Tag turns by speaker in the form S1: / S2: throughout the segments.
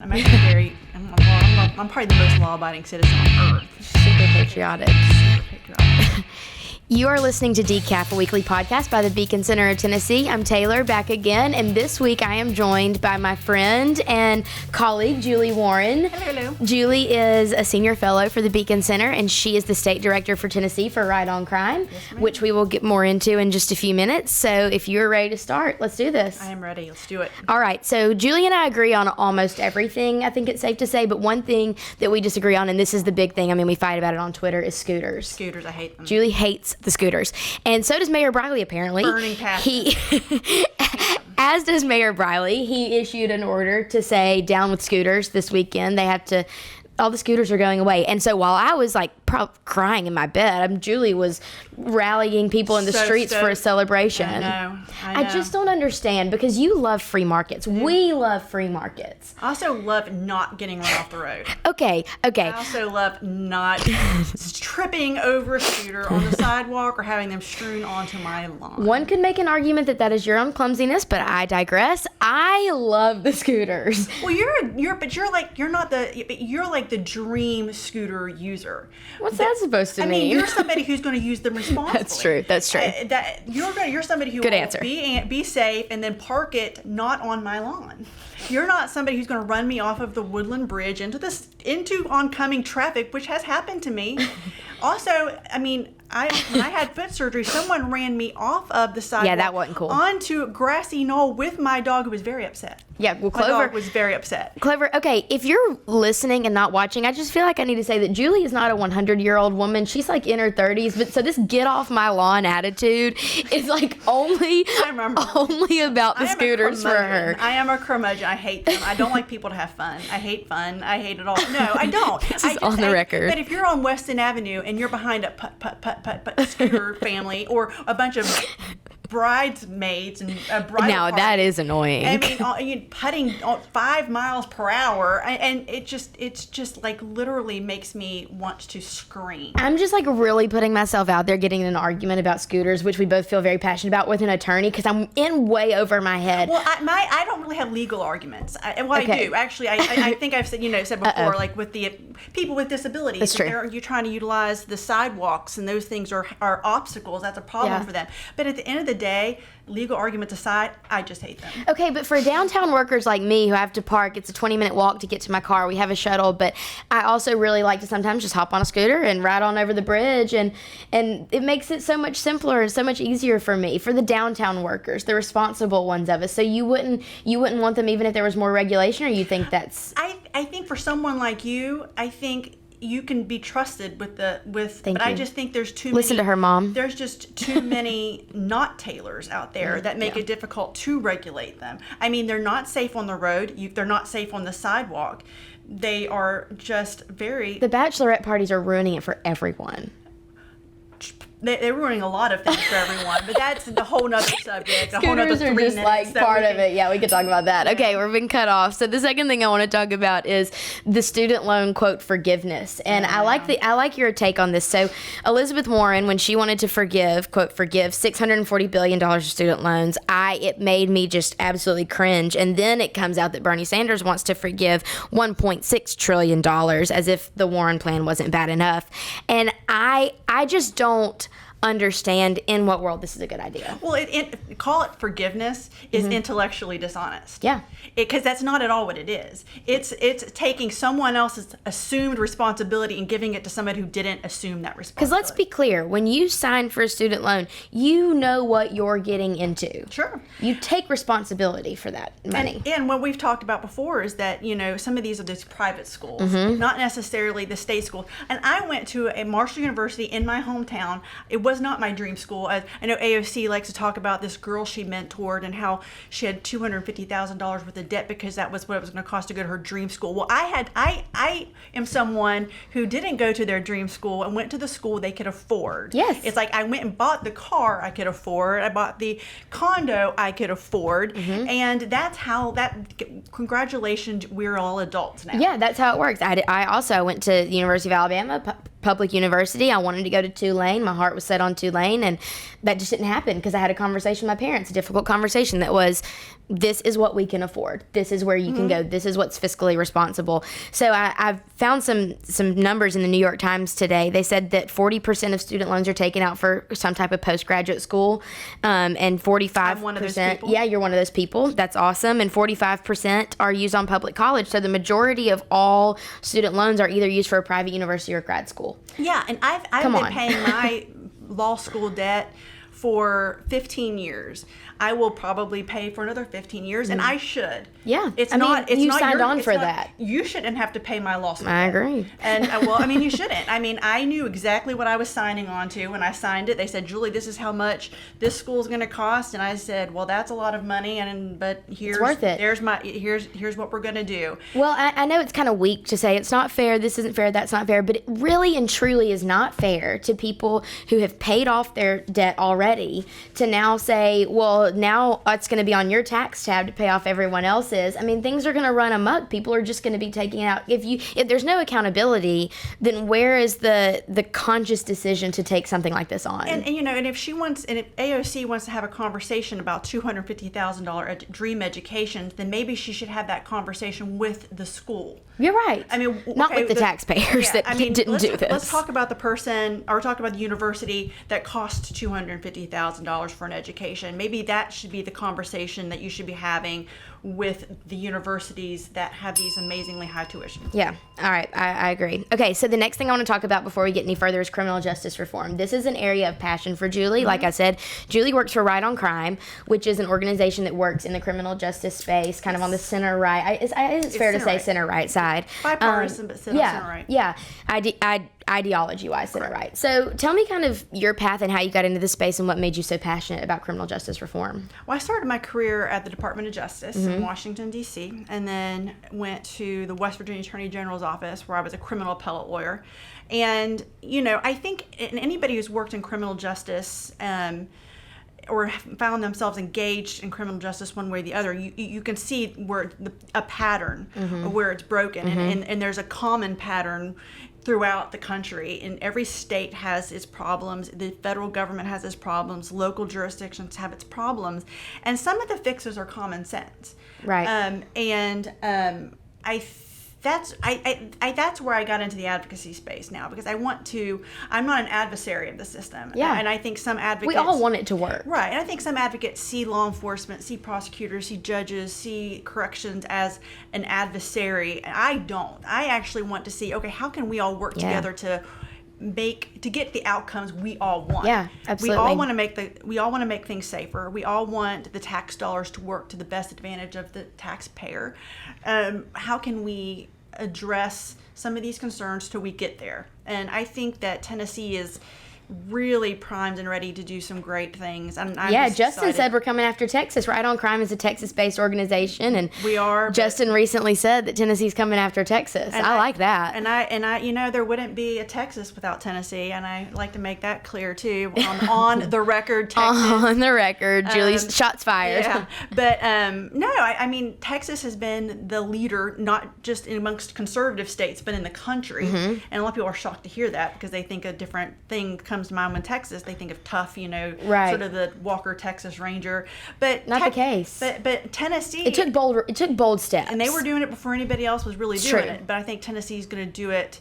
S1: I'm actually I'm probably the most law-abiding citizen on earth.
S2: Super patriotic.
S1: Patriotic.
S2: You are listening to Decaf, a weekly podcast by the Beacon Center of Tennessee. I'm Taylor, back again, and this week I am joined by my friend and colleague, Julie Warren.
S1: Hello.
S2: Julie is a senior fellow for the Beacon Center, and she is the state director for Tennessee for Right on Crime, which we will get more into in just a few minutes. So if you're ready to start, let's do this.
S1: I am ready. Let's do it.
S2: All right, so Julie and I agree on almost everything, I think it's safe to say, but one thing that we disagree on, and this is the big thing, I mean, we fight about it on Twitter, is scooters.
S1: Scooters, I hate them.
S2: Julie hates the scooters. And so does Mayor Briley, apparently.
S1: Burning passion.
S2: As does Mayor Briley. He issued an order to say down with scooters this weekend. They have to, all the scooters are going away. And so while I was like crying in my bed, Julie was rallying people in the streets for a celebration.
S1: I know.
S2: I just don't understand, because you love free markets.
S1: Yeah.
S2: We love free markets.
S1: I also love not getting run off the road.
S2: Okay.
S1: I also love not tripping over a scooter on the sidewalk or having them strewn onto my lawn.
S2: One could make an argument that that is your own clumsiness, but I digress. I love the scooters.
S1: Well, you're like the dream scooter user.
S2: What's that supposed to mean?
S1: I mean, you're somebody who's going to use them responsibly.
S2: That's true.
S1: You're somebody who
S2: Good
S1: will
S2: answer.
S1: be safe and then park it not on my lawn. You're not somebody who's going to run me off of the Woodland Bridge into oncoming traffic, which has happened to me. Also, I mean, when I had foot surgery, someone ran me off of the sidewalk.
S2: Yeah, that wasn't cool.
S1: Onto a grassy knoll with my dog, who was very upset.
S2: Yeah, well,
S1: My dog was very upset.
S2: Clover, okay, if you're listening and not watching, I just feel like I need to say that Julie is not a 100-year-old woman. She's like in her 30s, but so this get off my lawn attitude is like only about the scooters for her.
S1: I am a curmudgeon. I hate them. I don't like people to have fun. I hate fun. I hate it all. No, I don't.
S2: This is on the record.
S1: But if you're on Weston Avenue and you're behind a putt scooter family or a bunch of bridesmaids and a bridal
S2: Now
S1: party,
S2: that is annoying.
S1: I mean, putting 5 miles per hour, and it's just like literally makes me want to scream.
S2: I'm just like really putting myself out there, getting in an argument about scooters, which we both feel very passionate about, with an attorney, because I'm in way over my head.
S1: Well, I don't really have legal arguments. I do actually. I think I've said before, like with the people with disabilities.
S2: That's true.
S1: You're trying to utilize the sidewalks, and those things are obstacles. That's a problem for them. But at the end of the day, legal arguments aside, I just hate them.
S2: Okay, but for downtown workers like me who have to park, it's a 20-minute walk to get to my car. We have a shuttle, but I also really like to sometimes just hop on a scooter and ride on over the bridge, and it makes it so much simpler and so much easier for me, for the downtown workers, the responsible ones of us. So you wouldn't want them even if there was more regulation, or you think that's...
S1: I think for someone like you, I think you can be trusted I just think there's too many.
S2: Listen to her, Mom.
S1: There's just too many not tailors out there that make it difficult to regulate them. I mean, they're not safe on the road. They're not safe on the sidewalk. They are just very...
S2: The bachelorette parties are ruining it for everyone.
S1: They're ruining a lot of things for everyone, but that's the whole nother subject.
S2: Scooters are just like part of it. Yeah, we could talk about that. Okay, we're being cut off. So the second thing I want to talk about is the student loan quote forgiveness, and I like your take on this. So Elizabeth Warren, when she wanted to forgive $640 billion of student loans, it made me just absolutely cringe. And then it comes out that Bernie Sanders wants to forgive $1.6 trillion, as if the Warren plan wasn't bad enough. And I just don't understand in what world this is a good idea.
S1: Well, call it forgiveness is intellectually dishonest.
S2: Yeah.
S1: Because that's not at all what it is. It's taking someone else's assumed responsibility and giving it to somebody who didn't assume that responsibility.
S2: Because let's be clear, when you sign for a student loan, you know what you're getting into.
S1: Sure.
S2: You take responsibility for that money.
S1: And what we've talked about before is that, some of these are these private schools, not necessarily the state schools. And I went to a Marshall University in my hometown. It was not my dream school. I know AOC likes to talk about this girl she mentored and how she had $250,000 worth of debt because that was what it was going to cost to go to her dream school. Well, I am someone who didn't go to their dream school and went to the school they could afford.
S2: Yes.
S1: It's like I went and bought the car I could afford. I bought the condo I could afford. And that's how congratulations, we're all adults now.
S2: Yeah, that's how it works. I also went to the University of Alabama, public university. I wanted to go to Tulane. My heart was set on Tulane, and that just didn't happen because I had a conversation with my parents, a difficult conversation that was, this is what we can afford. This is where you can go. This is what's fiscally responsible. So I've found some numbers in the New York Times today. They said that 40% of student loans are taken out for some type of postgraduate school, and 45%.
S1: I'm one of those people.
S2: Yeah, you're one of those people. That's awesome. And 45% are used on public college. So the majority of all student loans are either used for a private university or grad school.
S1: Yeah, and I've been paying my law school debt for 15 years. I will probably pay for another 15 years, and I should.
S2: Yeah.
S1: It's
S2: you
S1: not
S2: signed
S1: your,
S2: on for
S1: not,
S2: that.
S1: You shouldn't have to pay my law school
S2: I
S1: debt.
S2: agree.
S1: And, you shouldn't. I mean, I knew exactly what I was signing on to when I signed it. They said, Julie, this is how much this school is going to cost. And I said, well, that's a lot of money, but here's,
S2: it's worth it.
S1: Here's what we're going to do.
S2: Well, I know it's kind of weak to say it's not fair, this isn't fair, that's not fair, but it really and truly is not fair to people who have paid off their debt already to now say, well, now it's going to be on your tax tab to pay off everyone else's. I mean, things are going to run amok. People are just going to be taking it out. If there's no accountability, then where is the conscious decision to take something like this on?
S1: And if AOC wants to have a conversation about $250,000 dream education, then maybe she should have that conversation with the school.
S2: You're right.
S1: I mean,
S2: not with the taxpayers didn't do this.
S1: Let's talk about the person, or talk about the university that costs $250,000 for an education. Maybe that should be the conversation that you should be having with the universities that have these amazingly high tuition.
S2: Yeah. All right. I agree. Okay. So the next thing I want to talk about before we get any further is criminal justice reform. This is an area of passion for Julie. Like I said, Julie works for Right on Crime, which is an organization that works in the criminal justice space, kind of on the center right. It's fair to say center right side.
S1: Bipartisan, but center right.
S2: Yeah. Ideology-wise, center right. So tell me kind of your path and how you got into this space and what made you so passionate about criminal justice reform.
S1: Well, I started my career at the Department of Justice in Washington, D.C., and then went to the West Virginia Attorney General's office where I was a criminal appellate lawyer. And, I think anybody who's worked in criminal justice or found themselves engaged in criminal justice one way or the other, you can see where a pattern of where it's broken. And there's a common pattern throughout the country, and every state has its problems. The federal government has its problems. Local jurisdictions have its problems, and some of the fixes are common sense.
S2: Right.
S1: That's where I got into the advocacy space now, because I'm not an adversary of the system.
S2: Yeah.
S1: And I think some advocates...
S2: We all want it to work.
S1: Right. And I think some advocates see law enforcement, see prosecutors, see judges, see corrections as an adversary. And I don't. I actually want to see, okay, how can we all work together to get the outcomes we all want?
S2: Yeah, absolutely.
S1: We all want to make things safer. We all want the tax dollars to work to the best advantage of the taxpayer. How can we address some of these concerns till we get there? And I think that Tennessee is really primed and ready to do some great things. I'm
S2: Justin said we're coming after Texas. Right on Crime is a Texas-based organization, and
S1: we are.
S2: Justin recently said that Tennessee's coming after Texas. I like that.
S1: And I, there wouldn't be a Texas without Tennessee, and I like to make that clear too. On the record, Texas.
S2: On the record, Julie's shots fired.
S1: Yeah, but no, I mean, Texas has been the leader, not just amongst conservative states, but in the country. And a lot of people are shocked to hear that, because they think a different thing comes to mind when Texas. They think of tough,
S2: right,
S1: sort of the Walker Texas Ranger, but
S2: not the case.
S1: But Tennessee,
S2: it took bold steps,
S1: and they were doing it before anybody else was really doing it. But I think Tennessee's going to do it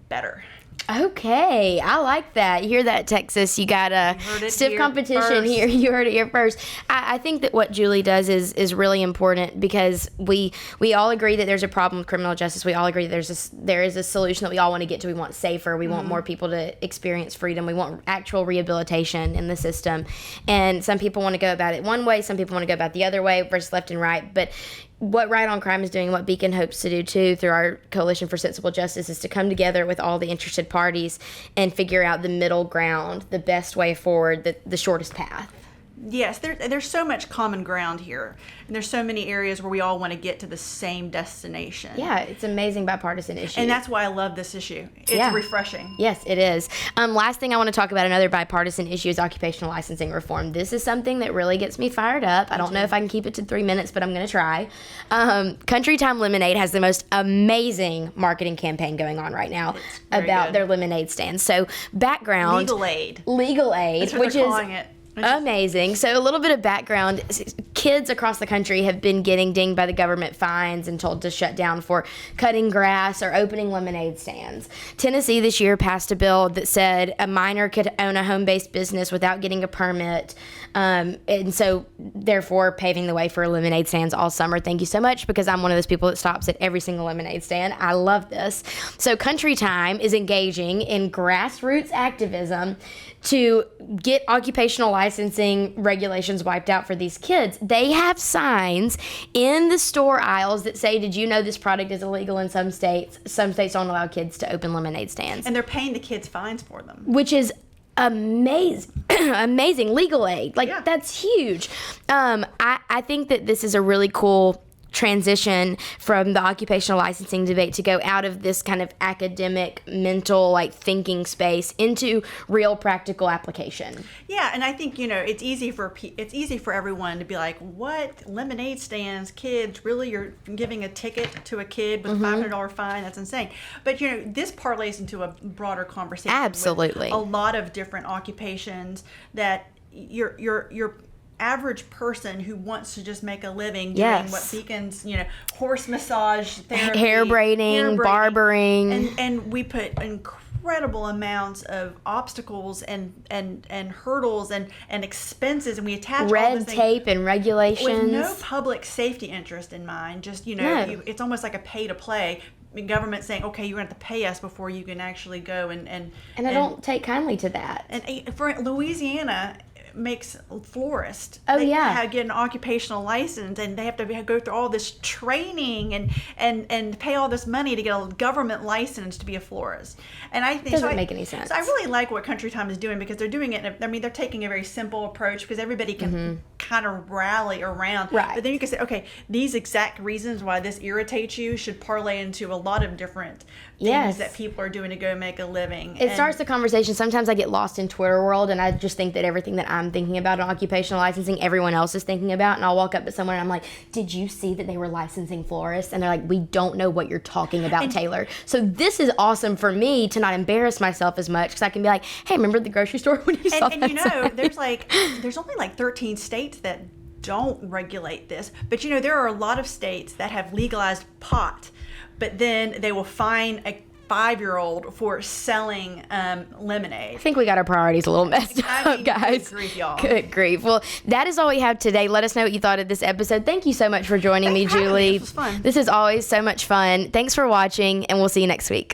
S1: better.
S2: Okay, I like that. You hear that, Texas? You got a stiff competition here. You heard it here first. I think that what Julie does is really important, because we all agree that there's a problem with criminal justice. We all agree that there is a solution that we all want to get to. We want safer. We want more people to experience freedom. We want actual rehabilitation in the system. And some people want to go about it one way. Some people want to go about the other way, versus left and right. But what Right on Crime is doing, what Beacon hopes to do too through our Coalition for Sensible Justice, is to come together with all the interested parties and figure out the middle ground, the best way forward, the shortest path.
S1: Yes, there's so much common ground here, and there's so many areas where we all want to get to the same destination.
S2: Yeah, it's amazing bipartisan issue.
S1: And that's why I love this issue. It's refreshing.
S2: Yes, it is. Last thing I want to talk about, another bipartisan issue, is occupational licensing reform. This is something that really gets me fired up. I don't know if I can keep it to 3 minutes, but I'm going to try. Country Time Lemonade has the most amazing marketing campaign going on right now about their lemonade stands. So background. Legal aid.
S1: That's what
S2: which
S1: they're
S2: is
S1: calling it.
S2: Amazing. So a little bit of background. Kids across the country have been getting dinged by the government fines and told to shut down for cutting grass or opening lemonade stands. Tennessee this year passed a bill that said a minor could own a home-based business without getting a permit. And so therefore paving the way for lemonade stands all summer. Thank you so much, because I'm one of those people that stops at every single lemonade stand. I love this. So Country Time is engaging in grassroots activism to get occupational licensing regulations wiped out for these kids. They have signs in the store aisles that say, did you know this product is illegal in some states? Some states don't allow kids to open lemonade stands.
S1: And they're paying the kids fines for them.
S2: Which is amazing. Amazing. Legal aid. That's huge. I think that this is a really cool transition from the occupational licensing debate to go out of this kind of academic, mental, thinking space into real practical application.
S1: Yeah, and I think, it's easy for everyone to be like, what, lemonade stands, kids, really, you're giving a ticket to a kid with a $500 fine? That's insane. But this parlays into a broader conversation.
S2: Absolutely.
S1: With a lot of different occupations that your average person who wants to just make a living doing what Beacon's, horse massage therapy,
S2: hair braiding, barbering,
S1: and we put incredible amounts of obstacles and hurdles and expenses, and we attach
S2: red tape and regulations
S1: with no public safety interest in mind. Just it's almost like a pay to play. Government saying, okay, you're going to have to pay us before you can actually go and
S2: I don't take kindly to that.
S1: And for Louisiana makes florists.
S2: Oh,
S1: they
S2: yeah.
S1: Get an occupational license, and they have to go through all this training and pay all this money to get a government license to be a florist. And I think
S2: doesn't make any sense.
S1: So I really like what Country Time is doing, because they're doing it. They're taking a very simple approach, because everybody can kind of rally around.
S2: Right.
S1: But then you can say, okay, these exact reasons why this irritates you should parlay into a lot of different things that people are doing to go make a living.
S2: It starts the conversation. Sometimes I get lost in Twitter world, and I just think that everything that I'm thinking about in occupational licensing, everyone else is thinking about. And I'll walk up to someone and I'm like, did you see that they were licensing florists? And they're like, we don't know what you're talking about, Taylor. So this is awesome for me to not embarrass myself as much, because I can be like, hey, remember the grocery store when you saw that?
S1: And there's only 13 states that don't regulate this. But there are a lot of states that have legalized pot, but then they will fine a 5-year-old for selling lemonade.
S2: I think we got our priorities a little messed up, guys.
S1: Good grief, y'all.
S2: Good grief. Well, that is all we have today. Let us know what you thought of this episode. Thank you so much for joining me, Julie.
S1: This was fun.
S2: This is always so much fun. Thanks for watching, and we'll see you next week.